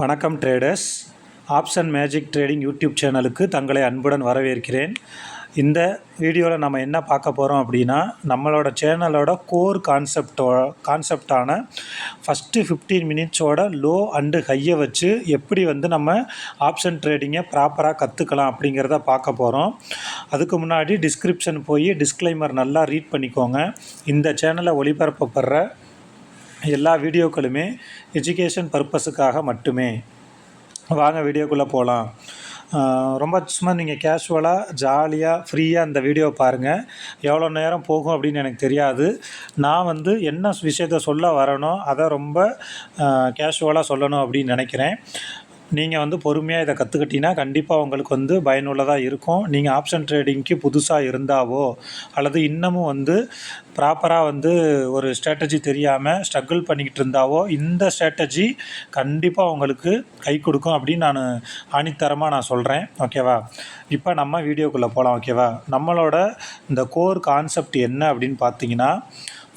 வணக்கம் traders. Option magic trading YouTube சேனலுக்கு தங்களை அன்புடன் வரவேற்கிறேன். இந்த வீடியோவில் நம்ம என்ன பார்க்க போகிறோம் அப்படின்னா, நம்மளோட சேனலோட கோர் கான்செப்டான ஃபஸ்ட்டு 15 மினிட்ஸோட லோ அண்டு ஹையை வச்சு எப்படி நம்ம ஆப்ஷன் ட்ரேடிங்கை ப்ராப்பராக கற்றுக்கலாம் அப்படிங்கிறத பார்க்க போகிறோம். அதுக்கு முன்னாடி டிஸ்கிரிப்ஷன் போய் டிஸ்க்ளைமர் நல்லா ரீட் பண்ணிக்கோங்க. இந்த சேனலை ஒளிபரப்பப்படுற எல்லா வீடியோக்களுமே எஜுகேஷன் பர்பஸுக்காக மட்டுமே. வாங்க வீடியோக்குள்ளே போகலாம். ரொம்ப சும்மா நீங்கள் கேஷுவலாக ஜாலியாக ஃப்ரீயாக இந்த வீடியோ பாருங்கள். எவ்வளோ நேரம் போகும் அப்படின்னு எனக்கு தெரியாது. நான் என்ன விஷயத்த சொல்ல வரனோ அதை ரொம்ப கேஷுவலாக சொல்லணும் அப்படின்னு நினைக்கிறேன். நீங்கள் பொறுமையாக இதை கற்றுக்கிட்டீங்கன்னா கண்டிப்பாக உங்களுக்கு பயனுள்ளதாக இருக்கும். நீங்கள் ஆப்ஷன் ட்ரேடிங்க்கு புதுசாக இருந்தாவோ அல்லது இன்னமும் ப்ராப்பராக ஒரு ஸ்ட்ராட்டஜி தெரியாமல் ஸ்ட்ரகிள் பண்ணிக்கிட்டு இருந்தாவோ இந்த ஸ்ட்ராட்டஜி கண்டிப்பாக உங்களுக்கு கை கொடுக்கும் அப்படின்னு நான் ஆணித்தரமாக சொல்கிறேன். ஓகேவா? இப்போ நம்ம வீடியோக்குள்ளே போகலாம். ஓகேவா? நம்மளோட இந்த கோர் கான்செப்ட் என்ன அப்படின்னு பார்த்தீங்கன்னா,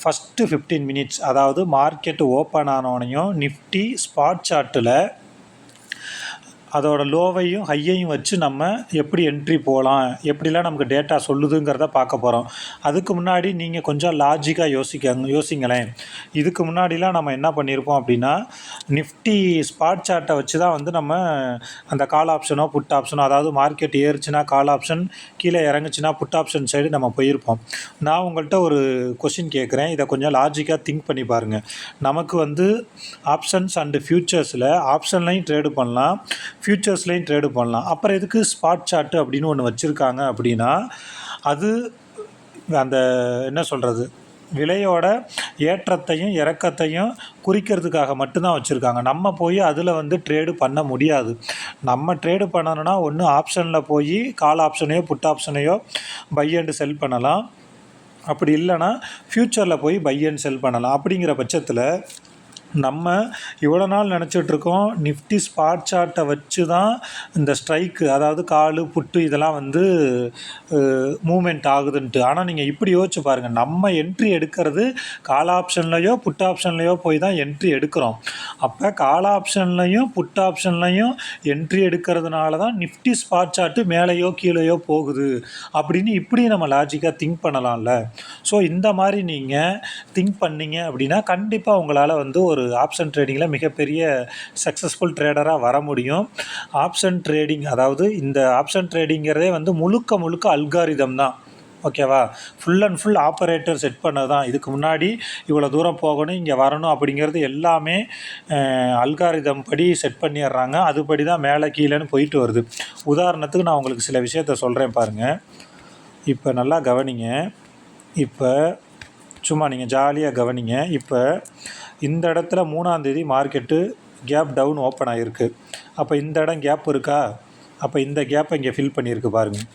ஃபஸ்ட்டு 15 மினிட்ஸ், அதாவது மார்க்கெட்டு ஓப்பன் ஆனோடனையும் நிஃப்டி ஸ்பாட் சார்ட்டில் அதோட லோவையும் ஹையையும் வச்சு நம்ம எப்படி என்ட்ரி போகலாம், எப்படிலாம் நமக்கு டேட்டா சொல்லுதுங்கிறத பார்க்க போகிறோம். அதுக்கு முன்னாடி நீங்கள் கொஞ்சம் லாஜிக்காக யோசிங்களேன். இதுக்கு முன்னாடிலாம் நம்ம என்ன பண்ணியிருப்போம் அப்படின்னா, நிஃப்டி ஸ்பாட் சார்ட்டை வச்சு தான் நம்ம அந்த கால் ஆப்ஷனோ புட் ஆப்ஷனோ, அதாவது மார்க்கெட் ஏறுச்சுன்னா கால் ஆப்ஷன், கீழே இறங்குச்சுன்னா புட் ஆப்ஷன் சைடு நம்ம போயிருப்போம். நான் உங்கள்கிட்ட ஒரு கொஷின் கேட்குறேன், இதை கொஞ்சம் லாஜிக்காக திங்க் பண்ணி பாருங்கள். நமக்கு ஆப்ஷன்ஸ் அண்டு ஃப்யூச்சர்ஸில் ஆப்ஷன்லையும் ட்ரேடு பண்ணலாம், ஃப்யூச்சர்ஸ்லையும் ட்ரேடு பண்ணலாம். அப்புறம் எதுக்கு ஸ்பாட் சார்ட்டு அப்படின்னு ஒன்று வச்சுருக்காங்க அப்படின்னா, அது அந்த என்ன சொல்கிறது, விலையோட ஏற்றத்தையும் இறக்கத்தையும் குறிக்கிறதுக்காக மட்டும்தான் வச்சுருக்காங்க. நம்ம போய் அதில் ட்ரேடு பண்ண முடியாது. நம்ம ட்ரேடு பண்ணணுன்னா ஒன்று ஆப்ஷனில் போய் கால் ஆப்ஷனையோ புட் ஆப்ஷனையோ பை அண்டு செல் பண்ணலாம். அப்படி இல்லைன்னா ஃப்யூச்சரில் போய் பை அண்ட் செல் பண்ணலாம். அப்படிங்கிற பட்சத்தில் நம்ம இவ்வளோ நாள் நினச்சிட்ருக்கோம் நிஃப்டி ஸ்பாட் சார்ட்டை வச்சு தான் இந்த ஸ்ட்ரைக்கு, அதாவது காலு புட்டு இதெல்லாம் மூமெண்ட் ஆகுதுன்ட்டு. ஆனால் நீங்கள் இப்படி யோசிச்சு பாருங்கள், நம்ம என்ட்ரி எடுக்கிறது கால் ஆப்ஷன்லையோ புட் ஆப்ஷன்லையோ போய் தான் என்ட்ரி எடுக்கிறோம். அப்போ கால் ஆப்ஷன்லையும் புட் ஆப்ஷன்லையும் என்ட்ரி எடுக்கிறதுனால தான் நிஃப்டி ஸ்பாட் சார்ட்டு மேலேயோ கீழேயோ போகுது அப்படின்னு இப்படி நம்ம லாஜிக்காக திங்க் பண்ணலாம்ல. ஸோ இந்த மாதிரி நீங்கள் திங்க் பண்ணிங்க அப்படின்னா கண்டிப்பாக உங்களால் ஒரு ஆப்ஷன் ட்ரேடிங்கில் மிகப்பெரிய சக்ஸஸ்ஃபுல் ட்ரேடராக வர முடியும். ஆப்ஷன் ட்ரேடிங், அதாவது இந்த ஆப்ஷன் ட்ரேடிங்கிறதே முழுக்க அல்காரிதம் தான். ஓகேவா? Full and full operator set பண்ணது தான். இதுக்கு முன்னாடி இவ்வளோ தூரம் போகணும், இங்கே வரணும் அப்படிங்கிறது எல்லாமே அல்காரிதம் படி செட் பண்ணிடுறாங்க. அதுபடி தான் மேலே கீழேன்னு போயிட்டு வருது. உதாரணத்துக்கு நான் உங்களுக்கு சில விஷயத்த சொல்கிறேன் பாருங்கள். இப்போ நல்லா கவனிங்க. இப்போ சும்மா நீங்கள் ஜாலியாக கவனிங்க. இப்போ இந்த இடத்துல 3ஆம் தேதி மார்க்கெட்டு கேப் டவுன் ஓப்பன் ஆகிருக்கு. அப்போ இந்த இடம் கேப் இருக்கா? அப்போ இந்த கேப்பை இங்கே ஃபில் பண்ணியிருக்கு பாருங்கள்.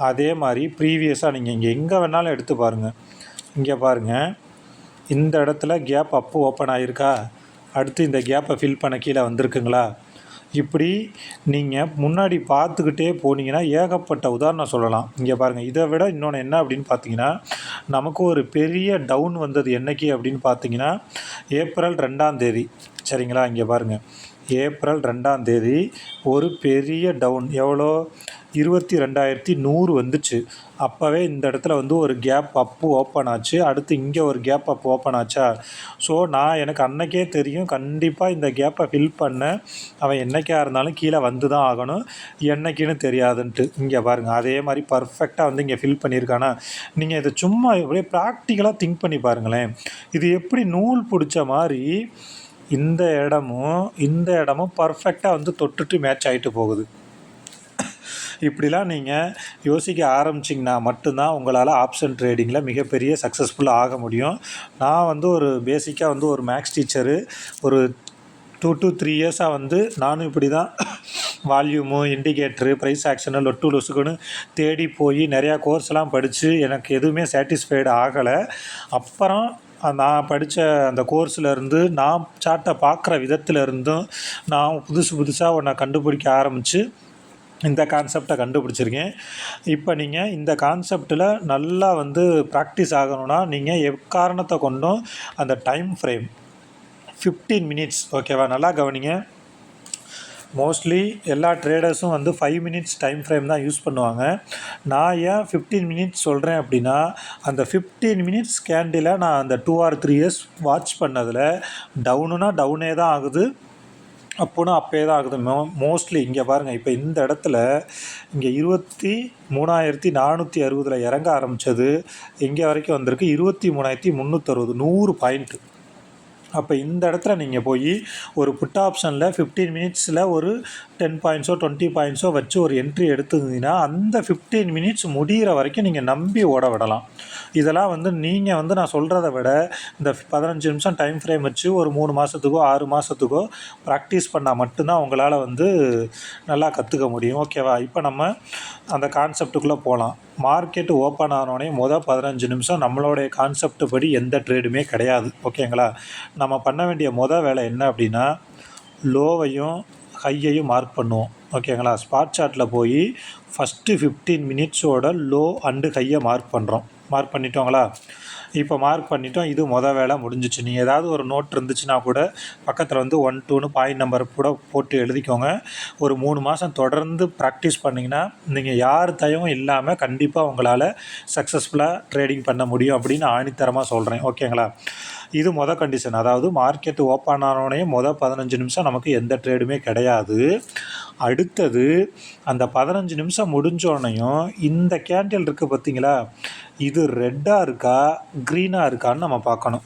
அதே மாதிரி ப்ரீவியஸாக நீங்கள் இங்கே எங்கே வேணாலும் எடுத்து பாருங்கள். இங்கே பாருங்கள், இந்த இடத்துல கேப் அப்பு ஓப்பன் ஆகிருக்கா? அடுத்து இந்த கேப்பை ஃபில் பண்ண கீழே வந்திருக்குங்களா? இப்படி நீங்கள் முன்னாடி பார்த்துக்கிட்டே போனீங்கன்னா ஏகப்பட்ட உதாரணம் சொல்லலாம். இங்கே பாருங்கள், இதை விட இன்னொன்று என்ன அப்படின்னு பார்த்தீங்கன்னா, நமக்கு ஒரு பெரிய டவுன் வந்தது என்றைக்கு அப்படின்னு பார்த்தீங்கன்னா, ஏப்ரல் 2ஆம் தேதி. சரிங்களா? இங்கே பாருங்கள், ஏப்ரல் 2ஆம் தேதி ஒரு பெரிய டவுன், எவ்வளோ 22,100 வந்துச்சு. அப்போவே இந்த இடத்துல ஒரு கேப் அப்பு ஓப்பன் ஆச்சு. அடுத்து இங்கே ஒரு கேப் அப் ஓப்பன் ஆச்சா? ஸோ எனக்கு அன்றைக்கே தெரியும் கண்டிப்பாக இந்த கேப்பை ஃபில் பண்ண அவன் என்றைக்கா இருந்தாலும் கீழே வந்து தான் ஆகணும், என்றைக்குன்னு தெரியாதுன்ட்டு. இங்கே பாருங்கள், அதே மாதிரி பர்ஃபெக்டாக இங்கே ஃபில் பண்ணியிருக்கானா? நீங்கள் இதை சும்மா அப்படியே ப்ராக்டிக்கலாக திங்க் பண்ணி பாருங்களேன். இது எப்படி நூல் பிடிச்ச மாதிரி இந்த இடமும் பர்ஃபெக்டாக தொட்டுட்டு மேட்ச் ஆகிட்டு போகுது. இப்படிலாம் நீங்கள் யோசிக்க ஆரம்பிச்சிங்கன்னா மட்டும்தான் உங்களால் ஆப்ஷன் ட்ரேடிங்கில் மிகப்பெரிய சக்ஸஸ்ஃபுல்லாக ஆக முடியும். நான் ஒரு பேசிக்காக ஒரு மேக்ஸ் டீச்சரு. ஒரு 2 to 3 இயர்ஸாக நானும் இப்படி தான் வால்யூமு, இண்டிகேட்ரு, ப்ரைஸ் ஆக்ஷனு, லொட்டு லொசுக்குன்னு தேடி போய் நிறையா கோர்ஸ்லாம் படித்து எனக்கு எதுவுமே சாட்டிஸ்ஃபைடு ஆகலை. அப்புறம் நான் படித்த அந்த கோர்ஸ்லேருந்து, நான் சார்ட்டை பார்க்குற விதத்துலேருந்தும் நான் புதுசாக ஒன்றை கண்டுபிடிக்க ஆரம்பித்து இந்த கான்செப்டை கண்டுபிடிச்சிருக்கேன். இப்போ நீங்கள் இந்த கான்செப்டில் நல்லா ப்ராக்டிஸ் ஆகணும்னா நீங்கள் எக்காரணத்தை கொண்டும் அந்த டைம் ஃப்ரேம் 15 மினிட்ஸ், ஓகேவா? நல்லா கவனிங்க. மோஸ்ட்லி எல்லா ட்ரேடர்ஸும் வந்து 5 மினிட்ஸ் டைம் ஃப்ரேம் தான் யூஸ் பண்ணுவாங்க. நான் ஏன் 15 மினிட்ஸ் சொல்கிறேன் அப்படின்னா, அந்த 15 மினிட்ஸ் கேண்டிலை நான் அந்த 2 ஆர் 3 இயர்ஸ் வாட்ச் பண்ணதில் டவுனுனா டவுனே தான் ஆகுது, அப்போனா அப்பயே தான் ஆகுது. மோஸ்ட்லி இங்கே பாருங்கள், இப்போ இந்த இடத்துல இங்கே 23,460 இறங்க ஆரம்பித்தது எங்கே வரைக்கும் வந்திருக்கு, 23,360, 100 பாயிண்ட்டு. அப்போ இந்த இடத்துல நீங்கள் போய் ஒரு புட் ஆப்ஷனில் 15 மினிட்ஸில் ஒரு 10 பாயிண்ட்ஸோ 20 பாயிண்ட்ஸோ வச்சு ஒரு என்ட்ரி எடுத்துருந்தீங்கன்னா அந்த 15 மினிட்ஸ் முடிகிற வரைக்கும் நீங்கள் நம்பி ஓட விடலாம். இதெல்லாம் வந்து நீங்கள் வந்து நான் சொல்கிறத விட இந்த 15 நிமிஷம் டைம் ஃப்ரேம் வச்சு ஒரு 3 மாதத்துக்கோ 6 மாதத்துக்கோ ப்ராக்டிஸ் பண்ணால் மட்டும்தான் உங்களால் வந்து நல்லா கற்றுக்க முடியும். ஓகேவா? இப்போ நம்ம அந்த கான்செப்டுக்குள்ளே போகலாம். மார்க்கெட்டு ஓப்பன் ஆனோடனே 15 நிமிஷம் நம்மளுடைய கான்செப்ட் படி எந்த ட்ரேடுமே கிடையாது. ஓகேங்களா? நம்ம பண்ண வேண்டிய வேலை என்ன அப்படின்னா, லோவையும் ஹையையும் மார்க் பண்ணுவோம். ஓகேங்களா? ஸ்பாட் சார்ட்டில் போய் ஃபஸ்ட்டு 15 மினிட்ஸோட லோ அண்டு ஹையை மார்க் பண்ணுறோம். மார்க் பண்ணிட்டோங்களா? இப்போ மார்க் பண்ணிட்டோம். இது வேலை முடிஞ்சிச்சு. நீங்கள் ஏதாவது ஒரு நோட் இருந்துச்சுன்னா கூட பக்கத்தில் வந்து 1 2ன்னு பாயிண்ட் நம்பர் கூட போட்டு எழுதிக்கோங்க. ஒரு 3 மாதம் தொடர்ந்து ப்ராக்டிஸ் பண்ணிங்கன்னா நீங்கள் யார் தயவும் இல்லாமல் கண்டிப்பாக உங்களால் சக்ஸஸ்ஃபுல்லாக ட்ரேடிங் பண்ண முடியும் அப்படின்னு ஆணித்தரமாக சொல்கிறேன். ஓகேங்களா? இது கண்டிஷன். அதாவது மார்க்கெட்டு ஓப்பன் ஆனோடனே 15 நிமிஷம் நமக்கு எந்த ட்ரேடுமே கிடையாது. அடுத்தது அந்த 15 நிமிஷம் முடிஞ்சோடனையும் இந்த கேண்டில் இருக்குது பார்த்தீங்களா, இது ரெட்டாக இருக்கா க்ரீனாக இருக்கான்னு நம்ம பார்க்கணும்.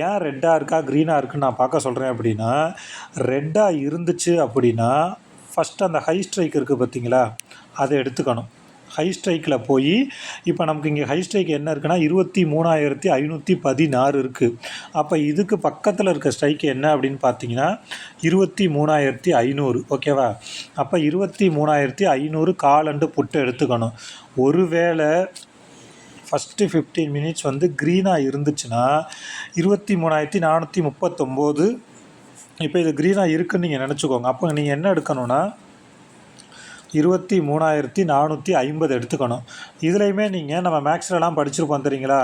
ஏன் ரெட்டாக இருக்கா க்ரீனாக இருக்குன்னு நான் பார்க்க சொல்கிறேன் அப்படின்னா, ரெட்டாக இருந்துச்சு அப்படின்னா ஃபஸ்ட்டு அந்த ஹை ஸ்ட்ரைக் இருக்குது பார்த்தீங்களா, அதை எடுத்துக்கணும். ஹை ஸ்ட்ரைக்கில் போய் இப்போ நமக்கு இங்கே ஹை ஸ்ட்ரைக் என்ன இருக்குன்னா 23,516 இருக்குது. அப்போ இதுக்கு பக்கத்தில் இருக்க ஸ்ட்ரைக் என்ன அப்படின்னு பார்த்தீங்கன்னா 23,500. ஓகேவா? அப்போ 23,500 கால் அண்டு புட்டு எடுத்துக்கணும். ஒருவேளை ஃபஸ்ட்டு 15 மினிட்ஸ் வந்து க்ரீனாக இருந்துச்சுன்னா 23,439. இப்போ இது க்ரீனாக இருக்குதுன்னு நீங்கள் நினச்சிக்கோங்க. அப்போ நீங்கள் என்ன எடுக்கணும்னா 23,450 எடுத்துக்கணும். இதுலேயுமே நீங்கள் நம்ம மேக்ஸ்லலாம் படிச்சிருப்போம் தெரியுங்களா,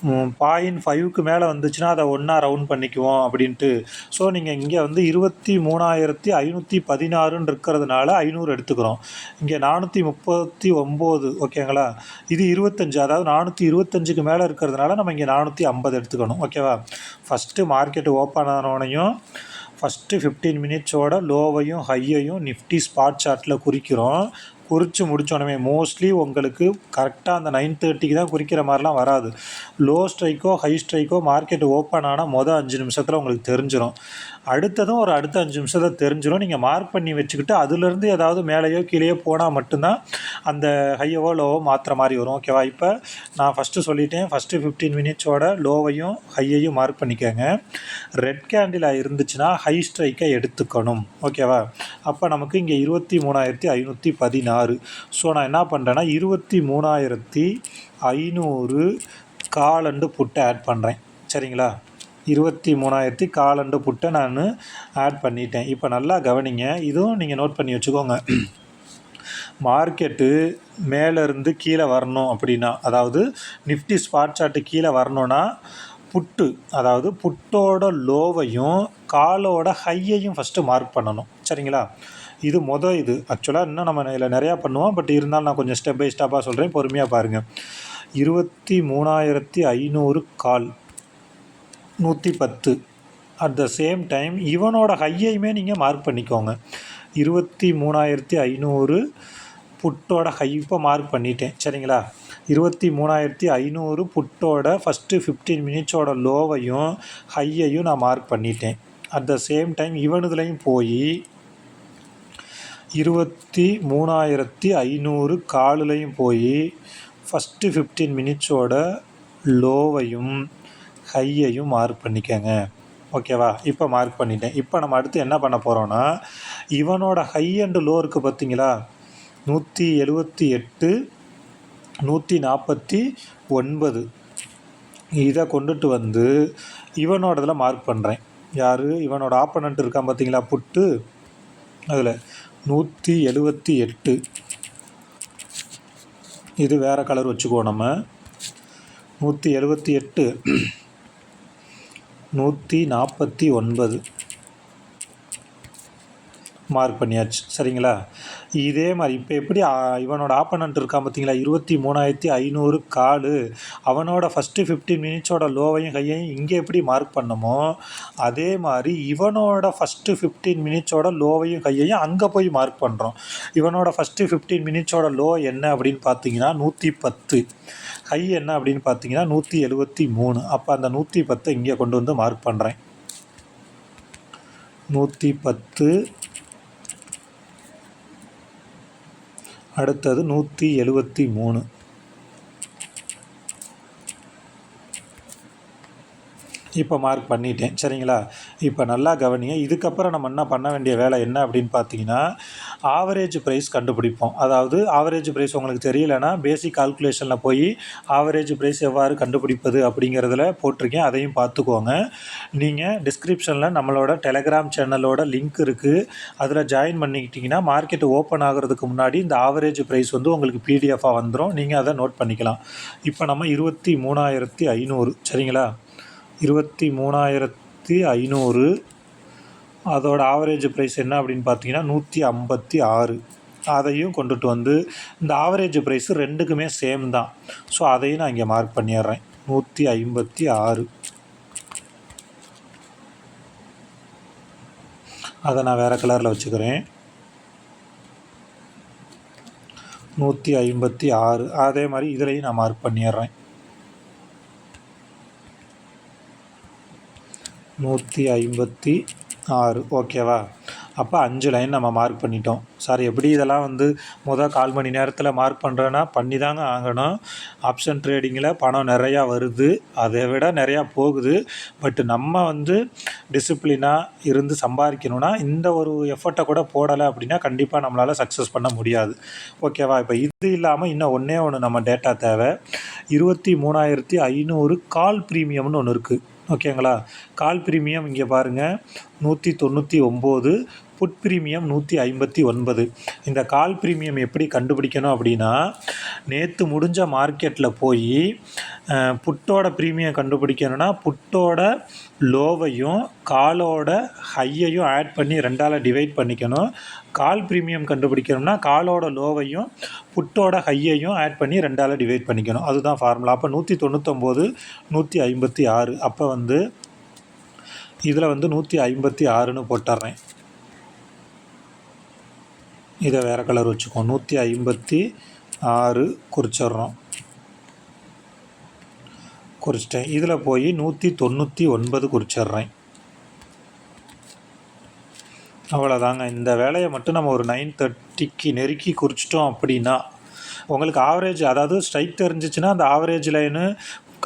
0.5க்கு மேலே வந்துச்சுன்னா அதை ஒன்றா ரவுண்ட் பண்ணிக்குவோம் அப்படின்ட்டு. ஸோ நீங்கள் இங்கே வந்து 23,516 இருக்கிறதுனால 500 எடுத்துக்கிறோம். இங்கே 439. ஓகேங்களா? இது 25, அதாவது 425க்கு மேலே இருக்கிறதுனால நம்ம இங்கே 450 எடுத்துக்கணும். ஓகேவா? ஃபஸ்ட்டு மார்க்கெட்டு ஓப்பன் ஆனோடனையும் ஃபஸ்ட்டு 15 மினிட்ஸோட லோவையும் ஹையையும் நிஃப்டி ஸ்பாட் சார்ட்டில் குறிக்கிறோம். குறித்து முடித்தோடனே மோஸ்ட்லி உங்களுக்கு கரெக்டாக அந்த 9:30க்கு தான் குறிக்கிற மாதிரிலாம் வராது. லோ ஸ்ட்ரைக்கோ ஹை ஸ்ட்ரைக்கோ மார்க்கெட் ஓப்பன் ஆனால் 5 நிமிஷத்தில் உங்களுக்கு தெரிஞ்சிடும். அடுத்ததும் ஒரு அடுத்த 5 நிமிஷத்தில் தெரிஞ்சிடும். நீங்கள் மார்க் பண்ணி வச்சுக்கிட்டு அதுலேருந்து ஏதாவது மேலேயோ கீழேயோ போனால் மட்டும்தான் அந்த ஹையவோ லோவோ மாற்றுற மாதிரி வரும். ஓகேவா? இப்போ நான் ஃபஸ்ட்டு சொல்லிட்டேன், ஃபஸ்ட்டு 15 மினிட்ஸோட லோவையும் ஹையையும் மார்க் பண்ணிக்கோங்க. ரெட் கேண்டிலாக இருந்துச்சுன்னா ஹை ஸ்ட்ரைக்கை எடுத்துக்கணும். ஓகேவா? அப்போ நமக்கு இங்கே 23,516. ஸோ நான் என்ன பண்ணுறேன்னா 23,500 கால் அண்டு புட்டை ஆட் பண்ணுறேன். சரிங்களா? 23,000 கால் அண்டு புட்டை நான் ஆட் பண்ணிட்டேன். இப்போ நல்லா கவனிங்க, இதுவும் நீங்கள் நோட் பண்ணி வச்சுக்கோங்க. மார்க்கெட்டு மேலேருந்து கீழே வரணும் அப்படின்னா, அதாவது நிஃப்டி ஸ்பாட் சார்ட்டு கீழே வரணுன்னா புட்டு, அதாவது புட்டோட லோவையும் காலோட ஹையையும் ஃபஸ்ட்டு மார்க் பண்ணணும். சரிங்களா? இது இது ஆக்சுவலாக இன்னும் நம்ம இதில் நிறையா பண்ணுவோம். பட் இருந்தாலும் நான் கொஞ்சம் ஸ்டெப் பை ஸ்டெப்பாக சொல்கிறேன், பொறுமையாக பாருங்கள். 23,500 கால் 110. அட் த சேம் டைம் இவனோட ஹையையுமே நீங்கள் மார்க் பண்ணிக்கோங்க. 23,500 புட்டோட ஹை இப்போ மார்க் பண்ணிட்டேன். சரிங்களா? 23,500 புட்டோட ஃபஸ்ட்டு 15 மினிட்ஸோட லோவையும் ஹையையும் நான் மார்க் பண்ணிட்டேன். அட் த சேம் டைம் இவனுதுலையும் போய் 23,500 காலுலையும் போய் ஃபஸ்ட்டு 15 மினிட்ஸோட லோவையும் ஹையையும் மார்க் பண்ணிக்கோங்க. ஓகேவா? இப்போ மார்க் பண்ணிட்டேன். இப்போ நம்ம அடுத்து என்ன பண்ண போகிறோன்னா, இவனோட ஹை அண்டு லோ இருக்குது பார்த்தீங்களா, 178, 149. இதை கொண்டுட்டு வந்து இவனோட இதில் மார்க் பண்ணுறேன். யார்? இவனோட ஆப்பனண்ட் இருக்கான் பார்த்தீங்களா புட்டு, அதில் 178. இது வேறு கலர் வச்சுக்குவோம் நம்ம. 178, 149. மார்க் பண்ணியாச்சு. சரிங்களா? இதே மாரி இப்போ எப்படி இவனோட ஆப்போனன்ட் இருக்கான் பார்த்தீங்களா? 23,500 காலு. அவனோட ஃபஸ்ட்டு 15 மினிட்ஸோட லோவையும் ஹையையும் இங்கே எப்படி மார்க் பண்ணமோ, அதே மாரி இவனோட ஃபஸ்ட்டு 15 மினிட்ஸோட லோவையும் ஹையையும் அங்கே போய் மார்க் பண்ணுறோம். இவனோட ஃபஸ்ட்டு 15 மினிட்ஸோட லோ என்ன அப்படின்னு பார்த்தீங்கன்னா 110. ஹை என்ன அப்படின்னு பார்த்தீங்கன்னா 173. அப்போ அந்த 110 இங்கே கொண்டு வந்து மார்க் பண்ணுறேன். 110, அடுத்தது 173. இப்போ மார்க் பண்ணிட்டேன். சரிங்களா? இப்போ நல்லா கவனிங்க. இதுக்கப்புறம் நம்ம என்ன பண்ண வேண்டிய வேலை என்ன அப்படின்னு பார்த்தீங்கன்னா, ஆவரேஜ் ப்ரைஸ் கண்டுபிடிப்போம். அதாவது ஆவரேஜ் ப்ரைஸ் உங்களுக்கு தெரியலைன்னா பேசிக் கால்குலேஷனில் போய் ஆவரேஜ் ப்ரைஸ் எவ்வாறு கண்டுபிடிப்பது அப்படிங்கிறதுல போட்டிருக்கேன். அதையும் பார்த்துக்கோங்க. நீங்கள் டிஸ்கிரிப்ஷனில் நம்மளோட டெலகிராம் சேனலோட லிங்க் இருக்குது. அதில் ஜாயின் பண்ணிக்கிட்டிங்கன்னா மார்க்கெட் ஓப்பன் ஆகிறதுக்கு முன்னாடி இந்த ஆவரேஜ் ப்ரைஸ் வந்து உங்களுக்கு பிடிஎஃபாக வந்துடும். நீங்கள் அதை நோட் பண்ணிக்கலாம். இப்போ நம்ம 23,500 சரிங்களா? 23,500 அதோட ஆவரேஜ் ப்ரைஸ் என்ன அப்படின்னு பார்த்தீங்கன்னா 156. அதையும் கொண்டுட்டு வந்து இந்த ஆவரேஜ் ப்ரைஸு ரெண்டுக்குமே சேம் தான். ஸோ அதையும் நான் இங்கே மார்க் பண்ணிடுறேன். 156. அதை நான் வேறு கலரில் வச்சுக்கிறேன். 156. அதே மாதிரி இதுலேயும் நான் மார்க் பண்ணிடுறேன். 156. ஓகேவா? அப்போ 5 லைன் நம்ம மார்க் பண்ணிட்டோம். சார் எப்படி இதெல்லாம் வந்து கால் மணி நேரத்தில் மார்க் பண்ணுறேன்னா பண்ணி தாங்க ஆகணும். ஆப்ஷன் ட்ரேடிங்கில் பணம் நிறையா வருது, அதை விட நிறையா போகுது. பட் நம்ம வந்து டிசிப்ளினாக இருந்து சம்பாதிக்கணுன்னா இந்த ஒரு எஃபர்ட்டை கூட போடலை அப்படின்னா கண்டிப்பாக நம்மளால் சக்ஸஸ் பண்ண முடியாது. ஓகேவா? இப்போ இது இல்லாமல் இன்னும் ஒன்று நம்ம டேட்டா தேவை. 23,500 கால் ப்ரீமியம்னு ஒன்று இருக்குது. ஓகேங்களா? கால் ப்ரீமியம் இங்கே பாருங்கள் 199, புட் ப்ரீமியம் 159. இந்த கால் ப்ரீமியம் எப்படி கண்டுபிடிக்கணும் அப்படின்னா, நேற்று முடிஞ்ச மார்க்கெட்டில் போய் புட்டோட ப்ரீமியம் கண்டுபிடிக்கணும்னா புட்டோட லோவையும் காலோட ஹையையும் ஆட் பண்ணி 2ஆல் டிவைட் பண்ணிக்கணும். கால் ப்ரீமியம் கண்டுபிடிக்கணும்னா காலோட லோவையும் புட்டோட ஹையையும் ஆட் பண்ணி 2ஆல் டிவைட் பண்ணிக்கணும். அதுதான் ஃபார்முலா. அப்போ 199, 156. அப்போ வந்து இதில் வந்து 156ன்னு போட்டுறேன். இதை வேறு கலர் வச்சுக்கோம். 156 குறிச்சிட்றோம். குறிச்சிட்டேன். இதில் போய் 199 குறிச்சிட்றேன். அவ்வளோதாங்க. இந்த வேலையை மட்டும் நம்ம ஒரு 9:30க்கு நெருக்கி குறிச்சிட்டோம் அப்படின்னா உங்களுக்கு ஆவரேஜ், அதாவது ஸ்ட்ரைக் தெரிஞ்சிச்சுன்னா அந்த ஆவரேஜ் லைனு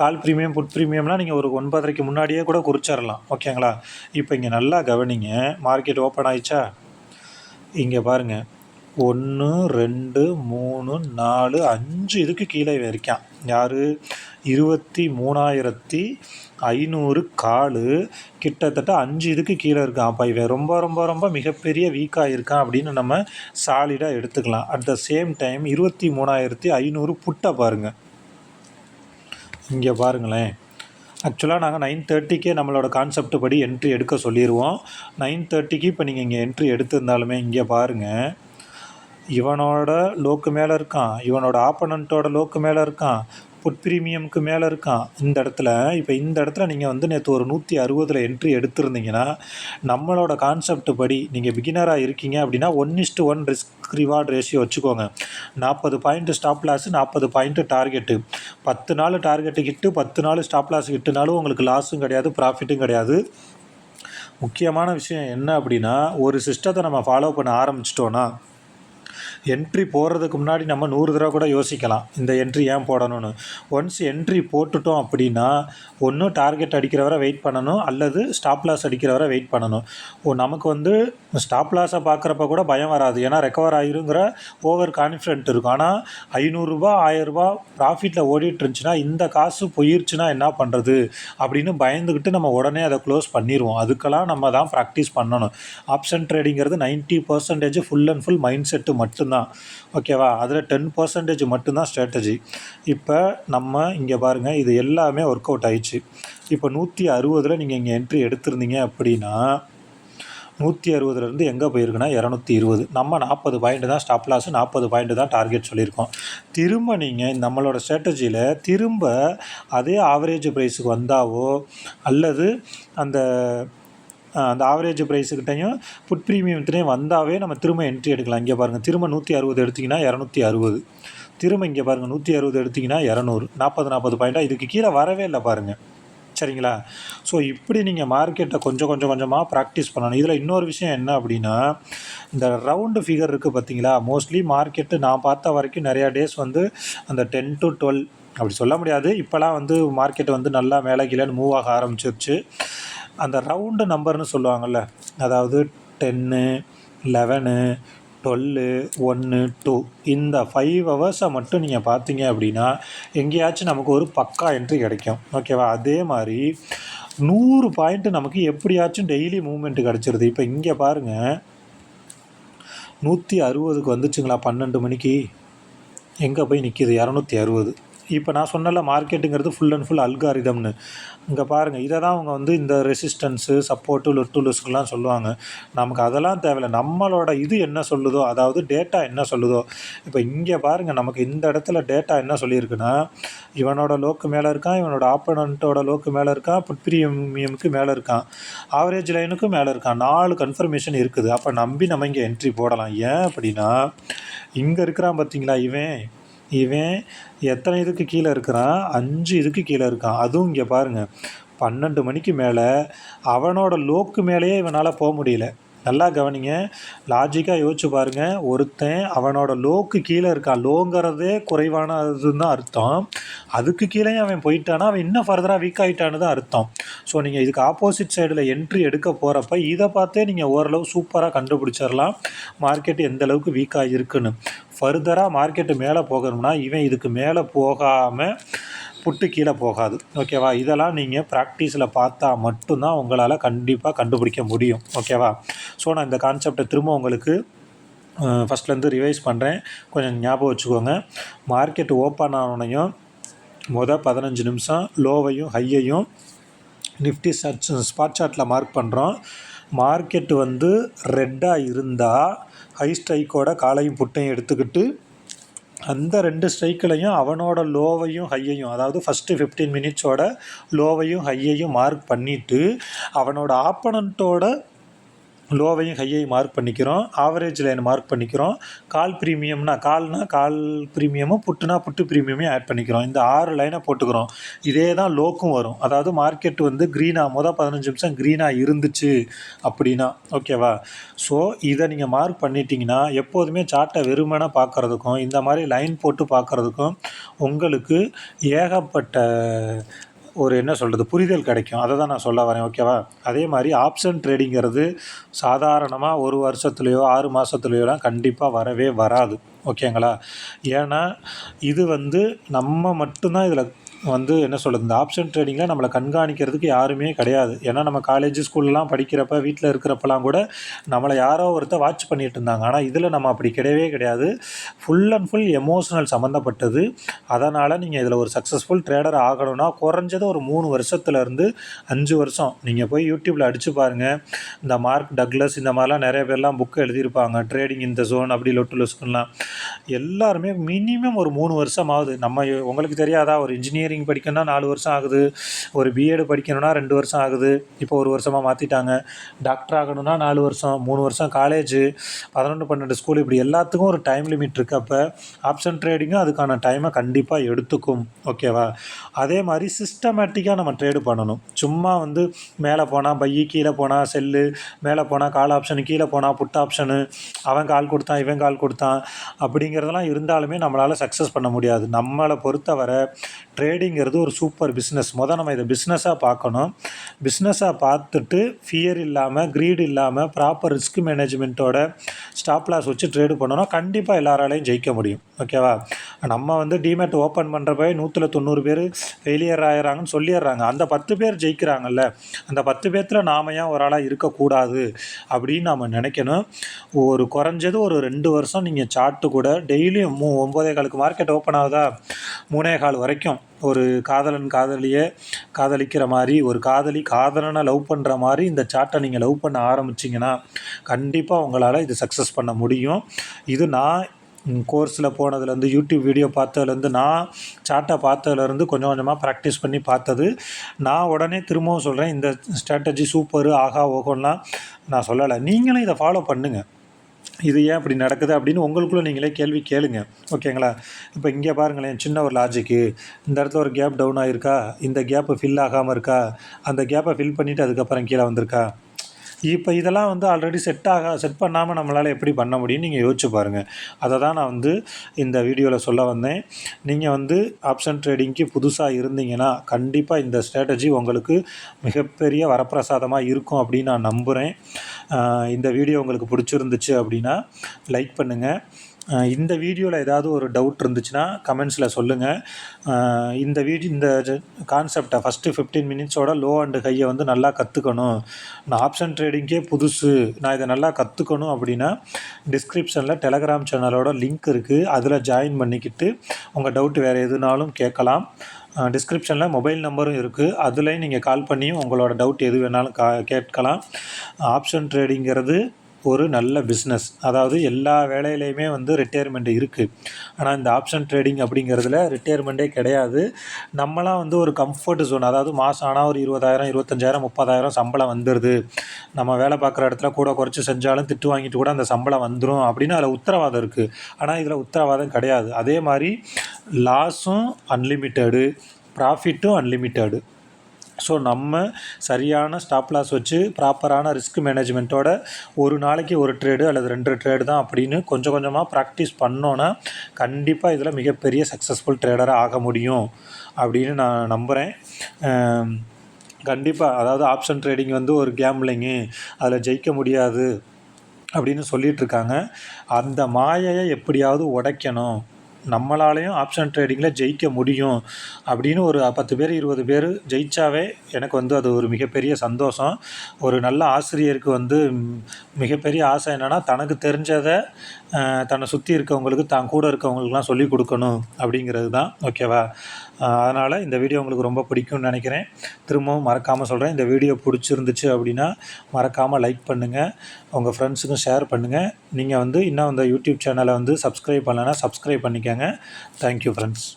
கால் ப்ரீமியம் புட் ப்ரீமியம்லாம் நீங்கள் ஒரு 9:30க்கு முன்னாடியே கூட குறிச்சிடலாம். ஓகேங்களா? இப்போ இங்கே நல்லா கவனிங்க. மார்க்கெட் ஓப்பன் ஆயிடுச்சா? இங்கே பாருங்கள் 1, 2, 3, 4, 5 இதுக்கு கீழே இருக்கான். யார்? 23,500 காலு கிட்டத்தட்ட 5 இதுக்கு கீழே இருக்கான். அப்போ இவன் ரொம்ப ரொம்ப ரொம்ப மிகப்பெரிய வீக்காக இருக்கான் அப்படின்னு நம்ம சாலிடாக எடுத்துக்கலாம். அட் த சேம் டைம் 23,500 புட்டை பாருங்கள். இங்கே பாருங்களேன். ஆக்சுவலாக நாங்கள் 9:30க்கே நம்மளோட கான்செப்ட் படி என்ட்ரி எடுக்க சொல்லிடுவோம். 9:30க்கு இப்போ நீங்கள் இங்கே என்ட்ரி எடுத்திருந்தாலுமே இங்கே பாருங்கள், இவனோட லோக்கு மேலே இருக்கான், இவனோட ஆப்போனண்ட்டோட லோக்கு மேலே இருக்கான், புட் ப்ரீமியமுக்கு மேலே இருக்கான். இந்த இடத்துல நீங்கள் வந்து நேற்று ஒரு 160 என்ட்ரி எடுத்திருந்தீங்கன்னா நம்மளோட கான்செப்ட் படி நீங்கள் பிகினராக இருக்கீங்க அப்படின்னா 1:1 ரிஸ்க் ரிவார்ட் ரேஷியோ வச்சுக்கோங்க. 40 point stop loss, 40 point target. 10 நாள் டார்கெட்டு கிட்டு 10 நாள் ஸ்டாப் லாஸ் கிட்டுனாலும் உங்களுக்கு லாஸும் கிடையாது, ப்ராஃபிட்டும் கிடையாது. முக்கியமான விஷயம் என்ன அப்படின்னா, ஒரு சிஸ்டத்தை நம்ம ஃபாலோ பண்ண ஆரம்பிச்சிட்டோன்னா என்ட்ரி போடுறதுக்கு முன்னாடி நம்ம 100 தடவை கூட யோசிக்கலாம், இந்த என்ட்ரி ஏன் போடணும்னு. ஒன்ஸ் என்ட்ரி போட்டுட்டோம் அப்படின்னா ஒன்று டார்கெட் அடிக்கிற வரை வெயிட் பண்ணணும், அல்லது ஸ்டாப் லாஸ் அடிக்கிற வரை வெயிட் பண்ணணும். நமக்கு வந்து ஸ்டாப் லாஸை பார்க்குறப்ப கூட பயம் வராது, ஏன்னா ரெக்கவர் ஆகிருங்கிற ஓவர் கான்ஃபிடென்ட் இருக்கும். ஆனால் 500 ரூபா 1000 ரூபா ப்ராஃபிட்டில் ஓடிட்டு இருந்துச்சுன்னா இந்த காசு போயிருச்சுன்னா என்ன பண்ணுறது அப்படின்னு பயந்துக்கிட்டு நம்ம உடனே அதை க்ளோஸ் பண்ணிடுவோம். அதுக்கெல்லாம் நம்ம தான் ப்ராக்டிஸ் பண்ணணும். ஆப்ஷன் ட்ரேடிங்கிறது 90% full and full mind set மட்டும்தான். ஓகேவா? அதில் 10% மட்டும்தான் ஸ்ட்ராட்டஜி. இப்போ நம்ம இங்கே பாருங்கள், இது எல்லாமே ஒர்க் அவுட் ஆயிடுச்சு. இப்போ 160 நீங்கள் இங்கே என்ட்ரி எடுத்திருந்தீங்க அப்படின்னா 160லேருந்து எங்கே போயிருக்குன்னா 220. நம்ம 40 பாயிண்ட் தான் ஸ்டாப் லாஸ், 40 பாயிண்ட் தான் டார்கெட் சொல்லியிருக்கோம். திரும்ப நீங்கள் நம்மளோட ஸ்ட்ராட்டஜியில் திரும்ப அதே ஆவரேஜ் ப்ரைஸுக்கு வந்தாவோ அல்லது அந்த அந்த ஆவரேஜ் ப்ரைஸுக்கிட்டையும் புட் ப்ரீமியத்துலேயும் வந்தாவே நம்ம திரும்ப என்ட்ரி எடுக்கலாம். இங்கே பாருங்கள், திரும்ப 160 எடுத்திங்கன்னா 260, திரும்ப இங்கே பாருங்கள் 160 எடுத்திங்கன்னா 200, 40 பாயிண்ட்டாக இதுக்கு கீழே வரவே இல்லை பாருங்கள். சரிங்களா? ஸோ இப்படி நீங்கள் மார்க்கெட்டை கொஞ்சமாக ப்ராக்டிஸ் பண்ணணும். இதில் இன்னொரு விஷயம் என்ன அப்படின்னா, இந்த ரவுண்டு ஃபிகர் இருக்குது பார்த்தீங்களா, மோஸ்ட்லி மார்க்கெட்டு நான் பார்த்த வரைக்கும் நிறையா டேஸ் வந்து அந்த 10 to 12 அப்படி சொல்ல முடியாது. இப்போலாம் வந்து மார்க்கெட் வந்து நல்லா மேலே கீழேன்னு மூவ் ஆக ஆரம்பிச்சிருச்சு. அந்த ரவுண்டு நம்பர்னு சொல்லுவாங்கள்ல, அதாவது 10, 11, 12, 1, 2 இந்த 5 ஹவர்ஸை மட்டும் நீங்கள் பார்த்தீங்க அப்படின்னா எங்கேயாச்சும் நமக்கு ஒரு பக்கா என்ட்ரி கிடைக்கும். ஓகேவா? அதே மாதிரி 100 பாயிண்ட்டு நமக்கு எப்படியாச்சும் டெய்லி மூவ்மெண்ட்டு கிடச்சிருது. இப்போ இங்கே பாருங்கள், 160க்கு வந்துச்சுங்களா 12 மணிக்கு, எங்கே போய் நிற்கிது 260. இப்போ நான் சொன்னல மார்க்கெட்டுங்கிறது ஃபுல் அண்ட் ஃபுல் அல்காரிதம்னு. இங்கே பாருங்கள், இதை தான் அவங்க வந்து இந்த ரெசிஸ்டன்ஸு, சப்போர்ட்டு, லொட்டுலுஸ்க்குலாம் சொல்லுவாங்க. நமக்கு அதெல்லாம் தேவையில்லை. நம்மளோட இது என்ன சொல்லுதோ, அதாவது டேட்டா என்ன சொல்லுதோ. இப்போ இங்கே பாருங்கள், நமக்கு இந்த இடத்துல டேட்டா என்ன சொல்லியிருக்குன்னா, இவனோட லோக்கு மேலே இருக்கான், இவனோட ஆப்போனண்ட்டோட லோக்கு மேலே இருக்கான், புட் ப்ரீமியமுக்கு மேலே இருக்கான், ஆவரேஜ் லைனுக்கும் மேலே இருக்கான். 4 கன்ஃபர்மேஷன் இருக்குது. அப்போ நம்பி நம்ம இங்கே என்ட்ரி போடலாம். ஏன் அப்படின்னா, இங்கே இருக்கிறான் பார்த்தீங்களா, இவன் எத்தனை இதுக்கு கீழே இருக்கிறான், 5 இதுக்கு கீழே இருக்கான். அதுவும் இங்கே பாருங்கள், 12 மணிக்கு மேலே அவனோட லோக்கு மேலேயே இவனால் போக முடியல. நல்லா கவனிங்க, லாஜிக்காக யோசிச்சு பாருங்கள். ஒருத்தன் அவனோட லோக்கு கீழே இருக்கான், லோங்கிறதே குறைவானதுன்னு தான் அர்த்தம். அதுக்கு கீழே அவன் போயிட்டானா அவன் இன்னும் ஃபர்தராக வீக் ஆகிட்டான்னு தான் அர்த்தம். ஸோ நீங்கள் இதுக்கு ஆப்போசிட் சைடில் என்ட்ரி எடுக்க போகிறப்ப இதை பார்த்தே நீங்கள் ஓரளவு சூப்பராக கண்டுபிடிச்சிடலாம் மார்க்கெட் எந்த அளவுக்கு வீக்காக இருக்குன்னு. ஃபர்தராக மார்க்கெட்டு மேலே போகணும்னா இவன் இதுக்கு மேலே போகாமல் புட்டு கீழே போகாது. ஓகேவா? இதெல்லாம் நீங்கள் ப்ராக்டிஸில் பார்த்தா மட்டும்தான் உங்களால் கண்டிப்பாக கண்டுபிடிக்க முடியும். ஓகேவா? ஸோ நான் இந்த கான்செப்டை திரும்ப உங்களுக்கு ஃபஸ்ட்லேருந்து ரிவைஸ் பண்ணுறேன், கொஞ்சம் ஞாபகம் வச்சுக்கோங்க. மார்க்கெட் ஓப்பன் ஆனோனையும் 15 நிமிஷம் லோவையும் ஹையையும் நிஃப்டி ஸ்பாட் சார்ட்டில் மார்க் பண்ணுறோம். மார்க்கெட்டு வந்து ரெட்டாக இருந்தால் ஹை ஸ்ட்ரைக்கோட காலையும் புட்டையும் எடுத்துக்கிட்டு அந்த 2 ஸ்ட்ரைக்கிலையும் அவனோட லோவையும் ஹையையும், அதாவது ஃபஸ்ட்டு 15 மினிட்ஸோட லோவையும் ஹையையும் மார்க் பண்ணிவிட்டு அவனோட ஆப்பனண்ட்டோட லோவையும் ஹையையும் மார்க் பண்ணிக்கிறோம், ஆவரேஜ் லைன் மார்க் பண்ணிக்கிறோம், கால் ப்ரீமியம்னா கால் ப்ரீமியமும் புட்டுனா புட்டு ப்ரீமியமையும் ஆட் பண்ணிக்கிறோம். இந்த 6 லைனை போட்டுக்கிறோம். இதே தான் லோக்கும் வரும். அதாவது மார்க்கெட் வந்து க்ரீனாக 15 நிமிஷம் க்ரீனாக இருந்துச்சு அப்படின்னா. ஓகேவா? ஸோ இதை நீங்கள் மார்க் பண்ணிட்டீங்கன்னா எப்போதுமே சார்ட்டை வெறுமனை பார்க்குறதுக்கும் இந்த மாதிரி லைன் போட்டு பார்க்குறதுக்கும் உங்களுக்கு ஏகப்பட்ட ஒரு என்ன சொல்கிறது புரிதல் கிடைக்கும். அதை தான் நான் சொல்ல வரேன். ஓகேவா? அதே மாதிரி ஆப்ஷன் ட்ரேடிங்கிறது சாதாரணமாக ஒரு வருஷத்துலேயோ 6 மாதத்துலேயோலாம் கண்டிப்பாக வரவே வராது. ஓகேங்களா? ஏன்னா இது வந்து நம்ம மட்டும்தான் இதில் வந்து என்ன சொல்கிறது, இந்த ஆப்ஷன் ட்ரேடிங்கில் நம்மளை கண்காணிக்கிறதுக்கு யாருமே கிடையாது. ஏன்னா நம்ம காலேஜ் ஸ்கூல்லாம் படிக்கிறப்ப வீட்டில் இருக்கிறப்பெல்லாம் கூட நம்மளை யாரோ ஒருத்தர் வாட்ச் பண்ணிகிட்டு இருந்தாங்க. ஆனால் இதில் நம்ம அப்படி கிடையவே கிடையாது. ஃபுல் அண்ட் ஃபுல் எமோஷனல் சம்மந்தப்பட்டது. அதனால் நீங்கள் இதில் ஒரு சக்ஸஸ்ஃபுல் ட்ரேடர் ஆகணும்னா குறைஞ்சது ஒரு 3 வருஷத்துலேருந்து 5 வருஷம் நீங்கள் போய் யூடியூப்பில் அடித்து பாருங்கள். இந்த மார்க் டக்ளஸ் இந்த மாதிரிலாம் நிறைய பேர்லாம் புக்கு எழுதியிருப்பாங்க, ட்ரேடிங் இந்த ஜோன் அப்படி லொட்டுலஸ்க்குலாம். எல்லாருமே மினிமம் ஒரு 3 வருஷம் ஆகுது. நம்ம உங்களுக்கு தெரியாதா, ஒரு இன்ஜினியரிங் படிக்கணும்னா 4 வருஷம் ஆகுது, ஒரு பிஎட் படிக்கணும்னா 2 வருஷம் ஆகுது, இப்போ 1 வருஷமாக மாற்றிட்டாங்க. டாக்டர் ஆகணும்னா 4 வருஷம், 3 வருஷம் காலேஜு, 11 12 ஸ்கூல், இப்படி எல்லாத்துக்கும் ஒரு டைம் லிமிட் இருக்கப்போ ஆப்ஷன் ட்ரேடிங்கும் அதுக்கான டைமை கண்டிப்பாக எடுத்துக்கும். ஓகேவா? அதே மாதிரி சிஸ்டமேட்டிக்காக நம்ம ட்ரேடு பண்ணணும். சும்மா வந்து மேலே போனால் பையி, கீழே போனால் செல்லு, மேலே போனால் கால் ஆப்ஷனு, கீழே போனால் புட் ஆப்ஷனு, அவன் கால் கொடுத்தான் இவன் கால் கொடுத்தான் அப்படிங்கிறதெல்லாம் இருந்தாலுமே நம்மளால் சக்ஸஸ் பண்ண முடியாது. நம்மளை பொறுத்தவரை ட்ரேடிங்கிறது ஒரு சூப்பர் பிஸ்னஸ். நம்ம இதை பிஸ்னஸாக பார்க்கணும். பிஸ்னஸாக பார்த்துட்டு ஃபியர் இல்லாமல், க்ரீட் இல்லாமல், ப்ராப்பர் ரிஸ்க் மேனேஜ்மெண்ட்டோட ஸ்டாப் லாஸ் வச்சு ட்ரேடு பண்ணோன்னா கண்டிப்பாக எல்லாராலையும் ஜெயிக்க முடியும். ஓகேவா? நம்ம வந்து டிமேட் ஓப்பன் பண்ணுறப்ப 190 பேர் ஃபெயிலியர் ஆயிடுறாங்கன்னு சொல்லிடுறாங்க. அந்த 10 பேர் ஜெயிக்கிறாங்கல்ல, அந்த 10 பேர்த்துல நாம ஏன் ஒரு ஆளாக இருக்கக்கூடாது அப்படின்னு நம்ம நினைக்கணும். ஒரு குறைஞ்சது ஒரு 2 வருஷம் நீங்கள் சார்ட்டு கூட டெய்லியும் 9:15க்கு மார்க்கெட் ஓப்பன் ஆகுதா, 3:15 வரைக்கும் ஒரு காதலன் காதலியை காதலிக்கிற மாதிரி, ஒரு காதலி காதலனை லவ் பண்ணுற மாதிரி இந்த சார்ட்டை நீங்கள் லவ் பண்ண ஆரம்பிச்சிங்கன்னா கண்டிப்பாக உங்களால் இது சக்ஸஸ் பண்ண முடியும். இது நான் கோர்ஸில் போனதுலேருந்து, யூடியூப் வீடியோ பார்த்ததுலேருந்து, நான் சார்ட்டை பார்த்ததுலேருந்து கொஞ்சம் கொஞ்சமாக ப்ராக்டிஸ் பண்ணி பார்த்தது. நான் உடனே திரும்பவும் சொல்கிறேன், இந்த ஸ்ட்ராட்டஜி சூப்பரு ஆகா ஓகோலாம் நான் சொல்லலை. நீங்களும் இதை ஃபாலோ பண்ணுங்கள். இது ஏன் இப்படி நடக்குது அப்படின்னு உங்களுக்குள்ளே நீங்களே கேள்வி கேளுங்க. ஓகேங்களா? இப்போ இங்கே பாருங்களேன், சின்ன ஒரு லாஜிக்கு. இந்த இடத்துல ஒரு கேப் டவுன் ஆகிருக்கா, இந்த கேப்பு ஃபில் ஆகாமல் இருக்கா, அந்த கேப்பை ஃபில் பண்ணிவிட்டு அதுக்கப்புறம் கீழே வந்திருக்கா. இப்போ இதெல்லாம் வந்து ஆல்ரெடி செட் பண்ணாமல் நம்மளால் எப்படி பண்ண முடியும்னு நீங்கள் யோசிச்சு பாருங்கள். அதை தான் நான் வந்து இந்த வீடியோவில் சொல்ல வந்தேன். நீங்கள் வந்து ஆப்ஷன் ட்ரேடிங்க்கு புதுசாக இருந்தீங்கன்னா கண்டிப்பாக இந்த ஸ்ட்ராட்டஜி உங்களுக்கு மிகப்பெரிய வரப்பிரசாதமாக இருக்கும் அப்படின்னு நான் நம்புகிறேன். இந்த வீடியோ உங்களுக்கு பிடிச்சிருந்துச்சு அப்படின்னா லைக் பண்ணுங்கள். இந்த வீடியோவில் ஏதாவது ஒரு டவுட் இருந்துச்சுன்னா கமெண்ட்ஸில் சொல்லுங்கள். இந்த கான்செப்டை ஃபஸ்ட்டு 15 மினிட்ஸோட லோ அண்டு ஹையை வந்து நல்லா கற்றுக்கணும், நான் ஆப்ஷன் ட்ரேடிங்கே புதுசு, நான் இதை நல்லா கற்றுக்கணும் அப்படின்னா டிஸ்கிரிப்ஷனில் டெலகிராம் சேனலோட லிங்க் இருக்குது, அதில் ஜாயின் பண்ணிக்கிட்டு உங்கள் டவுட் வேறு எதுனாலும் கேட்கலாம். டிஸ்கிரிப்ஷனில் மொபைல் நம்பரும் இருக்குது, அதுலேயும் நீங்கள் கால் பண்ணியும் உங்களோட டவுட் எது வேணாலும் கேட்கலாம். ஆப்ஷன் ட்ரேடிங்கிறது ஒரு நல்ல பிஸ்னஸ். அதாவது எல்லா வேலையிலையுமே வந்து ரிட்டையர்மெண்ட் இருக்குது. ஆனால் இந்த ஆப்ஷன் ட்ரேடிங் அப்படிங்கிறதுல ரிட்டையர்மெண்ட்டே கிடையாது. நம்மளாம் வந்து ஒரு கம்ஃபர்ட் ஜோன், அதாவது மாதம் ஆனால் ஒரு 20,000 25,000 30,000 சம்பளம் வந்துடுது, நம்ம வேலை பார்க்குற இடத்துல கூட குறைச்சி செஞ்சாலும் திட்டு வாங்கிட்டு கூட அந்த சம்பளம் வந்துடும் அப்படின்னு அதில் உத்தரவாதம் இருக்குது. ஆனால் இதில் உத்தரவாதம் கிடையாது. அதே மாதிரி லாஸும் அன்லிமிட்டடு, ப்ராஃபிட்டும் அன்லிமிட்டடு. ஸோ நம்ம சரியான ஸ்டாப் லாஸ் வச்சு ப்ராப்பரான ரிஸ்க் மேனேஜ்மெண்ட்டோட ஒரு நாளைக்கு ஒரு ட்ரேடு அல்லது 2 ட்ரேடு தான் அப்படின்னு கொஞ்சம் கொஞ்சமாக ப்ராக்டிஸ் பண்ணோன்னா கண்டிப்பாக இதில் மிகப்பெரிய சக்ஸஸ்ஃபுல் ட்ரேடராக ஆக முடியும் அப்படின்னு நான் நம்புகிறேன். கண்டிப்பாக அதாவது ஆப்ஷன் ட்ரேடிங் வந்து ஒரு கேம்லிங்கு, அதில் ஜெயிக்க முடியாது அப்படின்னு சொல்லிகிட்ருக்காங்க. அந்த மாயையை எப்படியாவது உடைக்கணும், நம்மளாலையும் ஆப்ஷன் ட்ரேடிங்கில் ஜெயிக்க முடியும் அப்படின்னு ஒரு 10 பேர் 20 பேர் ஜெயித்தாவே எனக்கு வந்து அது ஒரு மிகப்பெரிய சந்தோஷம். ஒரு நல்ல ஆசிரியருக்கு வந்து மிகப்பெரிய ஆசை என்னென்னா தனக்கு தெரிஞ்சதை தன்னை சுற்றி இருக்கவங்களுக்கு, தான் கூட இருக்கவங்களுக்குலாம் சொல்லிக் கொடுக்கணும் அப்படிங்கிறது தான். ஓகேவா? அதனால் இந்த வீடியோ உங்களுக்கு ரொம்ப பிடிக்கும்னு நினைக்கிறேன். திரும்பவும் மறக்காமல் சொல்கிறேன், இந்த வீடியோ பிடிச்சிருந்துச்சு அப்படின்னா மறக்காமல் லைக் பண்ணுங்கள், உங்கள் ஃப்ரெண்ட்ஸுக்கும் ஷேர் பண்ணுங்கள். நீங்கள் வந்து இன்னும் இந்த யூடியூப் சேனலை வந்து சப்ஸ்கிரைப் பண்ணலைன்னா சப்ஸ்கிரைப் பண்ணிக்கோங்க. Thank you friends.